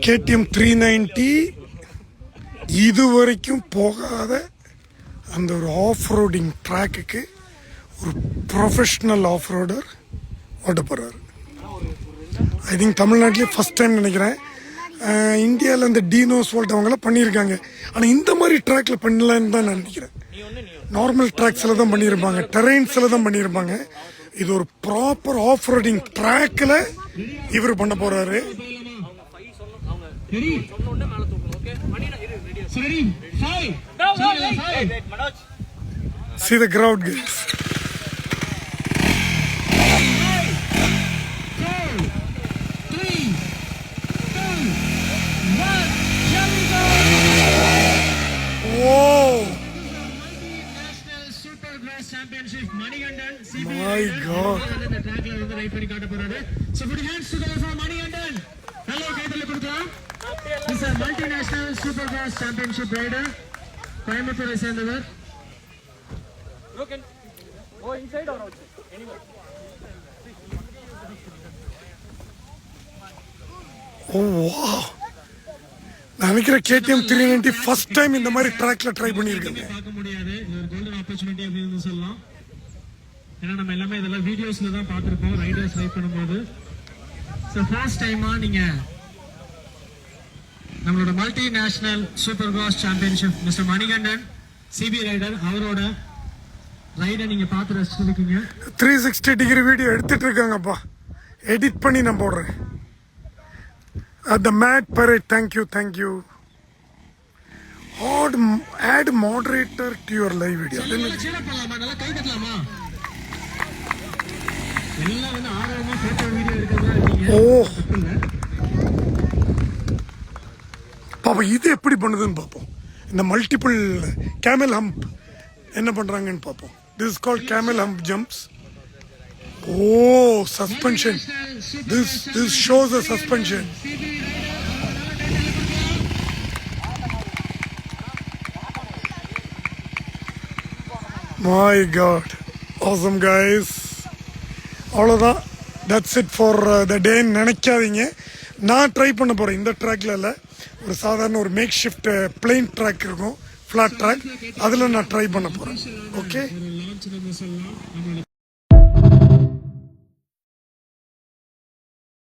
KTM 390 இதுவரைக்கும் போகாத அந்த ஒரு ஆஃப் ரோடிங் ட்ராக்குக்கு ஒரு ப்ரொஃபஷ்னல் ஆஃப் ரோடர் ஓட்ட போகிறாரு. ஐ திங்க் தமிழ்நாட்டிலே ஃபஸ்ட் டைம் நினைக்கிறேன். இந்தியாவில் இந்த டீனோஸ் வோல்ட் அவங்களாம் பண்ணியிருக்காங்க. ஆனால் இந்த மாதிரி ட்ராக்கில் பண்ணலான்னு தான் நான் நினைக்கிறேன். நார்மல் ட்ராக்ஸில் தான் பண்ணியிருப்பாங்க, டெரெயின்ஸில் தான் பண்ணியிருப்பாங்க. இது ஒரு ப்ராப்பர் ஆஃப் ரோடிங் ட்ராக்கில் இவர் பண்ண போகிறாரு. See the crowd, guys. Championship Manigandan My God. the track la வந்து ரைட் பண்ணி காட்ட போறாரு. So put your hands together for Manigandan. Hello கைதல கொடுக்கலாம். This is a multinational supercross championship rider. கோயம்புத்தூரை சேர்ந்தவர். Broken. Go inside or outside? Anywhere. Oh wow. நான் நினைக்கிறேன் KTM 390 first time இந்த மாதிரி ட்ராக்ல ட்ரை பண்ணியிருக்காங்க. பார்க்க முடியாது. இது ஒரு கோல்டன் ஆப்பர்ச்சுனிட்டி அப்படின்னு சொல்லலாம். ஏன்னா நம்ம எல்லாமே இதெல்லாம் வீடியோஸ்ல தான் பார்த்திருப்போம் ரைடர்ஸ் ரைட் பண்ணும்போது. ஸோ ஃபர்ஸ்ட் டைமா நீங்க நம்மளோட multi national super cross championship mister Manikandan CB rider அவரோட ரைடை நீங்க பார்த்து ரசிச்சிருக்கீங்க. 360 டிகிரி வீடியோ எடுத்துட்டு இருக்காங்கப்பா. எடிட் பண்ணி நான் போடுறேன். The Matt Parade, thank you. Add moderator to your live video. நல்லா கை தட்டலாமா? எல்லாம் வந்து ஆர்வமா போட்டோ வீடியோ எடுக்கிறதா இருக்கீங்க. ஓ பாப்பா, இது எப்படி பண்ணுதுன்னு பார்ப்போம். இந்த மல்டிபிள் கேமல் ஹம்ப் என்ன பண்றாங்கன்னு பார்ப்போம். This is called camel hump jumps. Oh, suspension. This shows the suspension. My God. Awesome, guys. அவ்வளோதான். That's it for the day. நினைக்காதீங்க, நான் ட்ரை பண்ண போகிறேன் இந்த ட்ராக்ல இல்லை. ஒரு சாதாரண ஒரு மேக் ஷிஃப்ட் பிளெயின் ட்ராக் இருக்கும், ஃப்ளாட் ட்ராக், அதில் நான் ட்ரை பண்ண போகிறேன். ஓகே.